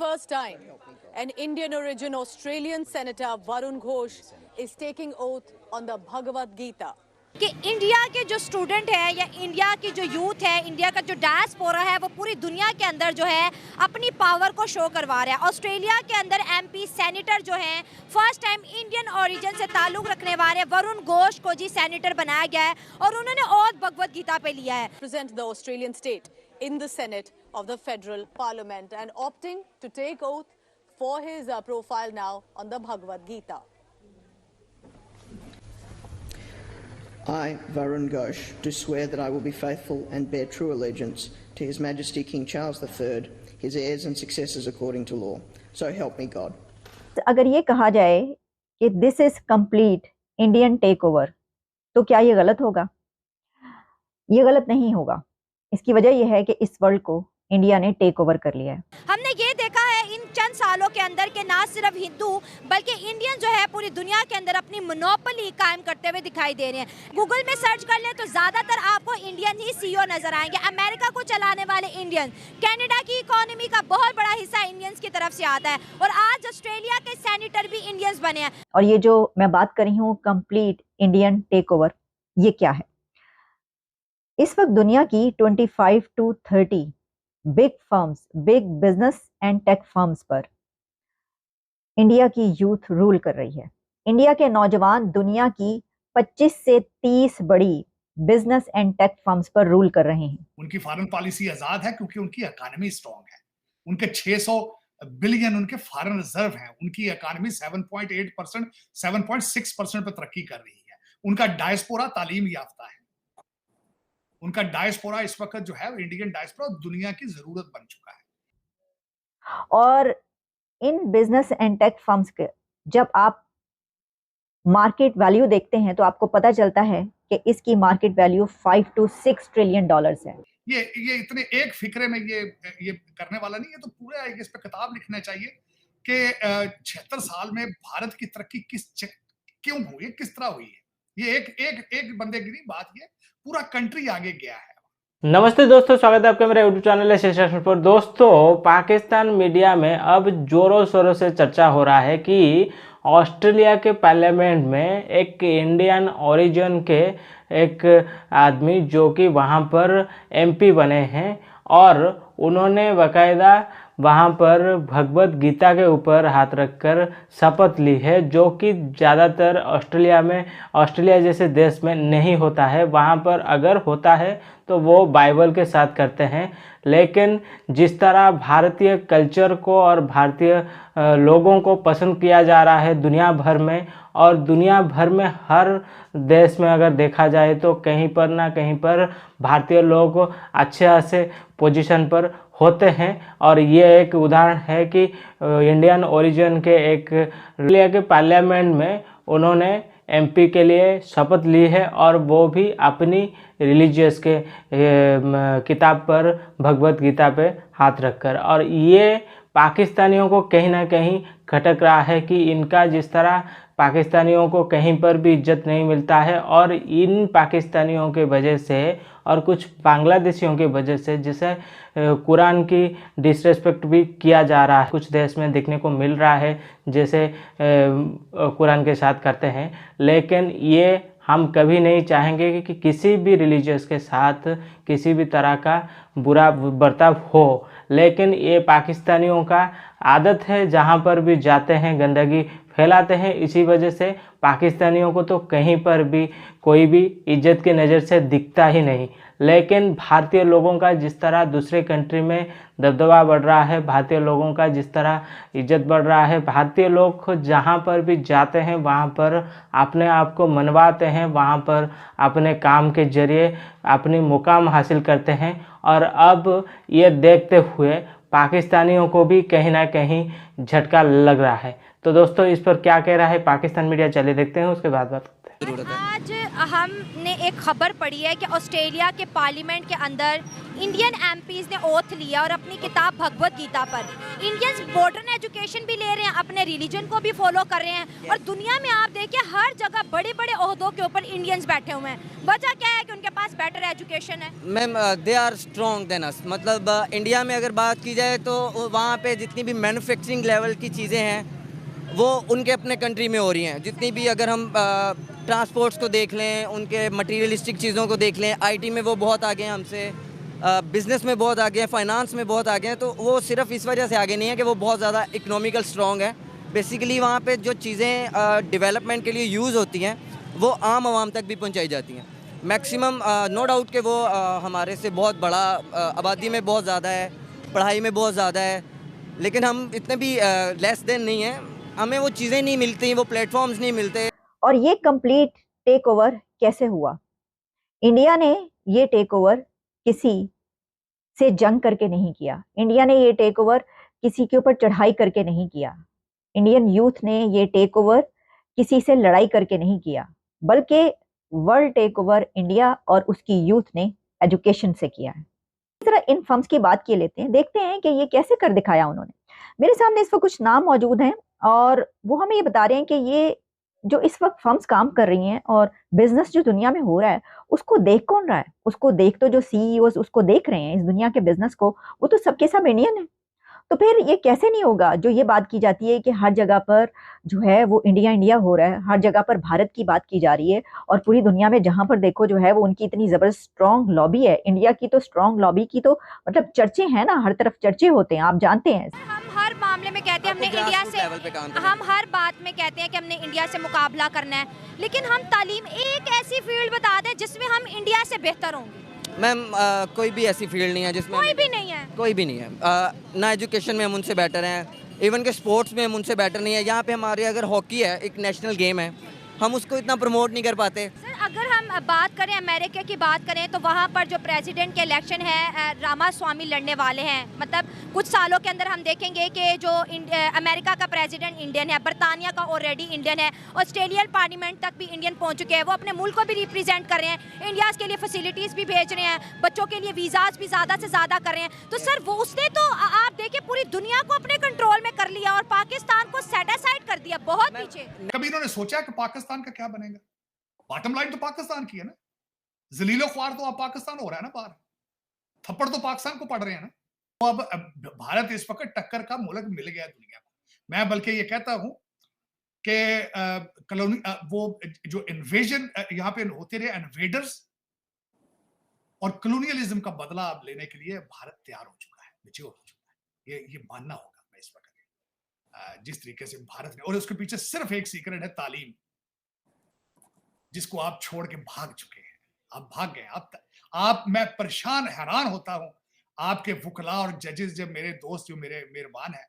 first time, an Indian origin Australian Senator Varun Ghosh is taking oath on the Bhagavad Gita. कि India के जो student है या India की जो यूथ है, इंडिया का जो डायस्पोरा है, वो पूरी दुनिया के अंदर जो है अपनी पावर को शो करवा रहा है। ऑस्ट्रेलिया के अंदर एमपी सेनेटर जो है फर्स्ट टाइम इंडियन ओरिजिन से ताल्लुक रखने वाले वरुण घोष को जी सेनेटर बनाया गया है और उन्होंने ओथ भगवत गीता पे लिया है। Represent the Australian state in the Senate of the Federal Parliament and opting to take oath for his profile now on the Bhagavad Gita. I, Varun Ghosh, do swear that I will be faithful and bear true allegiance to His Majesty King Charles III, his heirs and successors according to law. So help me God. अगर ये कहा जाए कि this is complete Indian tech over, तो क्या ये गलत होगा? ये गलत नहीं होगा। इसकी वजह यह है कि इस वर्ल्ड को इंडिया ने टेक ओवर कर लिया है। हमने ये देखा है इन चंद सालों के अंदर कि ना सिर्फ हिंदू बल्कि इंडियन जो है पूरी दुनिया के अंदर अपनी मोनोपोली कायम करते हुए दिखाई दे रहे हैं। गूगल में सर्च कर लें तो ज्यादातर आपको इंडियन ही सीईओ नजर आएंगे। अमेरिका को चलाने वाले इंडियन, कनाडा की इकोनॉमी का बहुत बड़ा हिस्सा इंडियंस की तरफ से आता है और आज ऑस्ट्रेलिया के सेनेटर भी इंडियंस बने हैं। और ये जो मैं बात कर रही हूँ कंप्लीट इंडियन टेक ओवर, ये क्या है? इस वक्त दुनिया की 25 to 30 big firms, big business and tech firms पर इंडिया की यूथ रूल कर रही है। इंडिया के नौजवान दुनिया की 25 से 30 बड़ी बिजनेस एंड टेक फर्म्स पर रूल कर रहे हैं। उनकी फॉरेन पॉलिसी आजाद है क्योंकि उनकी इकोनॉमी स्ट्रांग है। उनके 600 बिलियन उनके फॉरेन रिजर्व हैं। उनकी इकोनॉमी 7.8%, 7.6% पर तरक्की कर रही है। उनका डायस्पोरा तालीम याफ्ता है। उनका डायस्पोरा इस वक्त जो है इंडियन डायस्पोरा दुनिया की जरूरत बन चुका है। और इन बिजनेस एंड टेक फर्म्स के जब आप मार्केट वैल्यू देखते हैं तो आपको पता चलता है कि इसकी market value 5 to 6 trillion dollars है। ये इतने एक फिक्रे में ये करने वाला नहीं है, तो पूरा इस पे किताब लिखना चाहिए कि 76 साल में भारत की तरक्की क्यों हुई है, किस तरह हुई है। ये एक बंदे की नहीं बात, ये पूरा कंट्री आगे गया है। नमस्ते दोस्तों, स्वागत है आपके मेरे यूट्यूब चैनल है सेशन पर। दोस्तों, पाकिस्तान मीडिया में अब जोरों शोरों से चर्चा हो रहा है कि ऑस्ट्रेलिया के पार्लियामेंट में एक इंडियन ओरिजिन के एक आदमी जो कि वहाँ पर एमपी बने हैं और उन्होंने बाकायदा वहाँ पर भगवत गीता के ऊपर हाथ रखकर शपथ ली है, जो कि ज़्यादातर ऑस्ट्रेलिया जैसे देश में नहीं होता है। वहाँ पर अगर होता है तो वो बाइबल के साथ करते हैं। लेकिन जिस तरह भारतीय कल्चर को और भारतीय लोगों को पसंद किया जा रहा है दुनिया भर में, और दुनिया भर में हर देश में अगर देखा जाए तो कहीं पर ना कहीं पर भारतीय लोग अच्छे पोजीशन पर होते हैं। और ये एक उदाहरण है कि इंडियन ओरिजिन के एक ऑस्ट्रेलिया के पार्लियामेंट में उन्होंने एमपी के लिए शपथ ली है और वो भी अपनी रिलीजियस के किताब पर भगवत गीता पे हाथ रखकर। और ये पाकिस्तानियों को कहीं ना कहीं खटक रहा है कि इनका जिस तरह पाकिस्तानियों को कहीं पर भी इज्जत नहीं मिलता है, और इन पाकिस्तानियों के वजह से और कुछ बांग्लादेशियों की वजह से जिसे कुरान की डिसरेस्पेक्ट भी किया जा रहा है, कुछ देश में देखने को मिल रहा है जैसे कुरान के साथ करते हैं। लेकिन ये हम कभी नहीं चाहेंगे कि किसी भी रिलीजियस के साथ किसी भी तरह का बुरा बर्ताव हो। लेकिन ये पाकिस्तानियों का आदत है, जहाँ पर भी जाते हैं गंदगी फैलाते हैं। इसी वजह से पाकिस्तानियों को तो कहीं पर भी कोई भी इज्जत की नज़र से दिखता ही नहीं। लेकिन भारतीय लोगों का जिस तरह दूसरे कंट्री में दबदबा बढ़ रहा है, भारतीय लोगों का जिस तरह इज्जत बढ़ रहा है, भारतीय लोग जहाँ पर भी जाते हैं वहाँ पर अपने आप को मनवाते हैं, वहाँ पर अपने काम के जरिए अपनी मुकाम हासिल करते हैं। और अब ये देखते हुए पाकिस्तानियों को भी कहीं ना कहीं झटका लग रहा है। तो दोस्तों इस पर क्या कह रहा है पाकिस्तान मीडिया, चलिए देखते हैं, उसके बाद बात करते हैं। आज हमने एक खबर पढ़ी है कि ऑस्ट्रेलिया के पार्लियामेंट के अंदर इंडियन एमपीज ने ओथ लिया और अपनी किताब भगवत गीता पर इंडियंस मॉडर्न एजुकेशन भी ले रहे हैं, अपने रिलीजन को भी फॉलो कर रहे हैं और दुनिया में आप देखिए हर जगह बड़े बड़े ओहदों के ऊपर इंडियंस बैठे हुए हैं। वजह क्या है कि उनके पास बेटर एजुकेशन है। Ma'am they are strong then us, मतलब इंडिया में अगर बात की जाए तो वहाँ पे जितनी भी मैन्युफैक्चरिंग लेवल की चीज़ें हैं वो उनके अपने कंट्री में हो रही हैं। जितनी भी अगर हम ट्रांसपोर्ट्स को देख लें, उनके मटीरियलिस्टिक चीज़ों को देख लें, आईटी में वो बहुत आगे हैं हमसे, बिज़नेस में बहुत आगे हैं, फाइनेंस में बहुत आगे हैं। तो वो सिर्फ इस वजह से आगे नहीं है कि वो बहुत ज़्यादा इकोनॉमिकल स्ट्रॉन्ग है। बेसिकली वहाँ पे जो चीज़ें डेवलपमेंट के लिए यूज़ होती हैं वो आम आवाम तक भी पहुँचाई जाती हैं। मैक्सिमम नो डाउट कि वो हमारे से बहुत बड़ा, आबादी में बहुत ज़्यादा है, पढ़ाई में बहुत ज़्यादा है, लेकिन हम इतने भी लेस देन नहीं हैं। हमें वो चीज़ें नहीं मिलती, वो प्लेटफॉर्म्स नहीं मिलते। और ये कंप्लीट टेक ओवर कैसे हुआ? इंडिया ने ये टेक ओवर किसी से जंग करके नहीं किया। इंडिया ने ये टेक ओवर किसी के ऊपर चढ़ाई करके नहीं किया। इंडियन यूथ ने ये टेक ओवर किसी से लड़ाई करके नहीं किया, बल्कि वर्ल्ड टेक ओवर इंडिया और उसकी यूथ ने एजुकेशन से किया है। इस तरह इन फर्म्स की बात किए लेते हैं, देखते हैं कि ये कैसे कर दिखाया उन्होंने। मेरे सामने इस वक्त कुछ नाम मौजूद हैं और वो हमें ये बता रहे हैं कि ये जो इस वक्त फर्म्स काम कर रही हैं और बिजनेस जो दुनिया में हो रहा है उसको देख कौन रहा है? उसको देख तो जो सीईओज उसको देख रहे हैं इस दुनिया के बिजनेस को, वो तो सबके सब इंडियन है। तो फिर ये कैसे नहीं होगा जो ये बात की जाती है कि हर जगह पर जो है वो इंडिया इंडिया हो रहा है, हर जगह पर भारत की बात की जा रही है और पूरी दुनिया में जहां पर देखो जो है वो उनकी इतनी जबरदस्त स्ट्रॉन्ग लॉबी है। इंडिया की तो स्ट्रॉन्ग लॉबी की तो मतलब चर्चे हैं ना, हर तरफ चर्चे होते हैं, आप जानते हैं। हम हर मामले में कहते हैं हमने इंडिया से, हम हर बात में कहते हैं कि हमने इंडिया से मुकाबला करना है, लेकिन हम तालीम एक ऐसी फील्ड बता दें जिसमें हम इंडिया से बेहतर होंगे। मैम कोई भी ऐसी फील्ड नहीं है जिसमें कोई भी नहीं है, कोई भी नहीं है। ना एजुकेशन में हम उनसे बेटर हैं, इवन के स्पोर्ट्स में हम उनसे बेटर नहीं है। यहाँ पे हमारे अगर हॉकी है, एक नेशनल गेम है, हम उसको इतना प्रमोट नहीं कर पाते। सर अगर हम बात करें अमेरिका की बात करें तो वहाँ पर जो प्रेसिडेंट के इलेक्शन है रामास्वामी लड़ने वाले हैं। मतलब कुछ सालों के अंदर हम देखेंगे कि जो अमेरिका का प्रेसिडेंट इंडियन है, बरतानिया का ऑलरेडी इंडियन है, ऑस्ट्रेलियन पार्लियामेंट तक भी इंडियन पहुँच चुके हैं। वो अपने मुल्क को भी रिप्रेजेंट कर रहे हैं, इंडिया के लिए फैसिलिटीज़ भी भेज रहे हैं, बच्चों के लिए वीज़ाज भी ज़्यादा से ज़्यादा कर रहे हैं। तो सर वो उसने तो आप देखिए पूरी दुनिया को अपने कंट्रोल में कर लिया और पाकिस्तान को सेट असाइड कर दिया बहुत पीछे। कभी इन्होंने सोचा कि पाकिस्तान का क्या बनेगा? बॉटम लाइन तो पाकिस्तान की है ना, जलीलो ख्वार तो अब पाकिस्तान हो रहा है ना, बाहर थप्पड़ तो पाकिस्तान को पड़ रहे हैं ना। तो अब भारत इस वक्त टक्कर का मुल्क मिल गया दुनिया को। मैं बल्कि ये कहता हूं कि कॉलोनी वो जो इन्वेजन यहाँ पे होते रहे, इन्वेडर्स और कॉलोनियलिज्म का बदला अब लेने के लिए भारत तैयार हो चुका है, मैच्योर हो चुका है। ये मानना होगा मैं इस वक्त जिस तरीके से भारत ने, और उसके पीछे सिर्फ एक सीक्रेट है, तालीम, जिसको आप छोड़ के भाग चुके हैं। आप भाग गए। आप मैं परेशान हैरान होता हूं आपके वकला और जजेस, जब मेरे दोस्त जो मेरे मेहरबान हैं,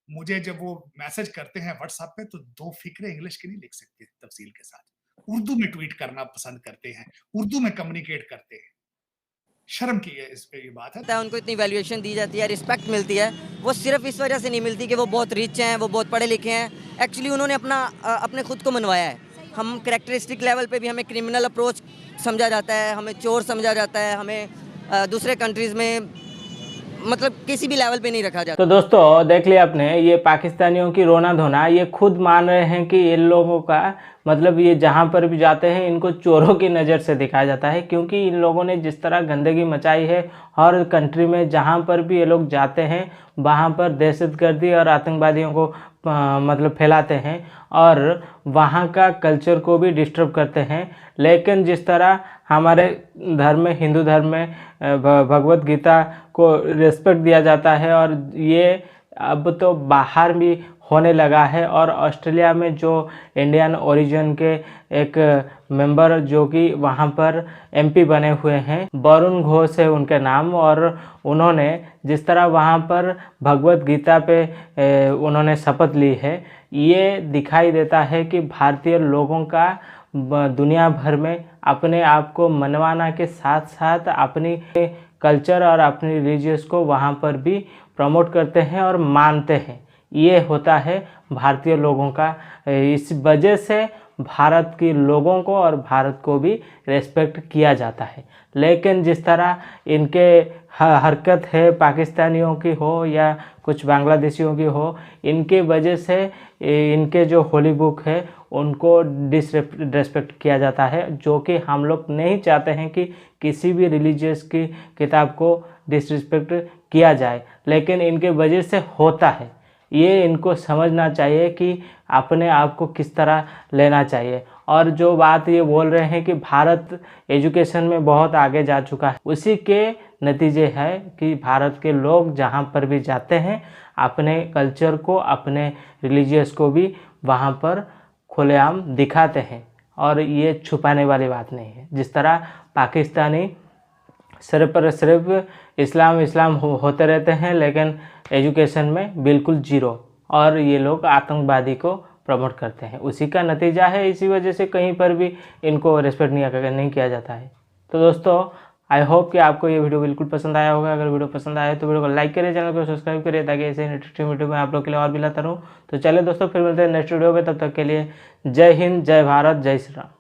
मुझे जब वो मैसेज करते हैं व्हाट्सएप पे तो दो फिक्रे इंग्लिश की नहीं लिख सकते तफसील के साथ, उर्दू में ट्वीट करना पसंद करते हैं, उर्दू में कम्युनिकेट करते हैं। शर्म की है इस पे ये बात है। उनको इतनी वैल्यूएशन दी जाती है, रिस्पेक्ट मिलती है, वो सिर्फ इस वजह से नहीं मिलती कि वो बहुत रिच हैं, वो बहुत पढ़े लिखे हैं। एक्चुअली उन्होंने अपने खुद को मनवाया है। हम कैरेक्टरिस्टिक लेवल पे भी हमें क्रिमिनल अप्रोच समझा जाता है, हमें चोर समझा जाता है, हमें दूसरे कंट्रीज में मतलब किसी भी लेवल पे नहीं रखा जाता। तो दोस्तों देख लिया आपने, ये पाकिस्तानियों की रोना धोना, ये खुद मान रहे हैं कि इन लोगों का मतलब ये जहाँ पर भी जाते हैं इनको चोरों की नज़र से दिखाया जाता है, क्योंकि इन लोगों ने जिस तरह गंदगी मचाई है हर कंट्री में, जहाँ पर भी ये लोग जाते हैं वहाँ पर दहशतगर्दी और आतंकवादियों को मतलब फैलाते हैं और वहाँ का कल्चर को भी डिस्टर्ब करते हैं। लेकिन जिस तरह हमारे धर्म में, हिंदू धर्म में भगवत गीता को रिस्पेक्ट दिया जाता है और ये अब तो बाहर भी होने लगा है। और ऑस्ट्रेलिया में जो इंडियन ओरिजिन के एक मेंबर जो कि वहाँ पर एमपी बने हुए हैं, वरुण घोष है उनके नाम, और उन्होंने जिस तरह वहाँ पर भगवत गीता पे उन्होंने शपथ ली है, ये दिखाई देता है कि भारतीय लोगों का दुनिया भर में अपने आप को मनवाना के साथ साथ अपनी कल्चर और अपनी रिलीजियस को वहाँ पर भी प्रमोट करते हैं और मानते हैं। ये होता है भारतीय लोगों का। इस वजह से भारत के लोगों को और भारत को भी रेस्पेक्ट किया जाता है। लेकिन जिस तरह इनके हरकत है पाकिस्तानियों की हो या कुछ बांग्लादेशियों की हो, इनके वजह से इनके जो होली बुक है उनको डिसरेस्पेक्ट किया जाता है, जो कि हम लोग नहीं चाहते हैं कि किसी भी रिलीजियस की किताब को डिसरेस्पेक्ट किया जाए, लेकिन इनके वजह से होता है। ये इनको समझना चाहिए कि अपने आप को किस तरह लेना चाहिए। और जो बात ये बोल रहे हैं कि भारत एजुकेशन में बहुत आगे जा चुका है, उसी के नतीजे है कि भारत के लोग जहाँ पर भी जाते हैं अपने कल्चर को, अपने रिलीजियस को भी वहाँ पर खुलेआम दिखाते हैं, और ये छुपाने वाली बात नहीं है। जिस तरह पाकिस्तानी सिर्फ पर सिर्फ इस्लाम होते रहते हैं, लेकिन एजुकेशन में बिल्कुल जीरो, और ये लोग आतंकवादी को प्रमोट करते हैं। उसी का नतीजा है, इसी वजह से कहीं पर भी इनको रेस्पेक्ट नहीं किया जाता है। तो दोस्तों, आई होप कि आपको ये वीडियो बिल्कुल पसंद आया होगा। अगर वीडियो पसंद आया तो वीडियो को लाइक करिए, चैनल को सब्सक्राइब करिए, ताकि ऐसे इंटरेस्टिंग वीडियो मैं आप लोग के लिए और भी लाता रहूँ। तो चलिए दोस्तों, फिर मिलते हैं नेक्स्ट वीडियो में। तब तक के लिए जय हिंद, जय भारत, जय श्री राम।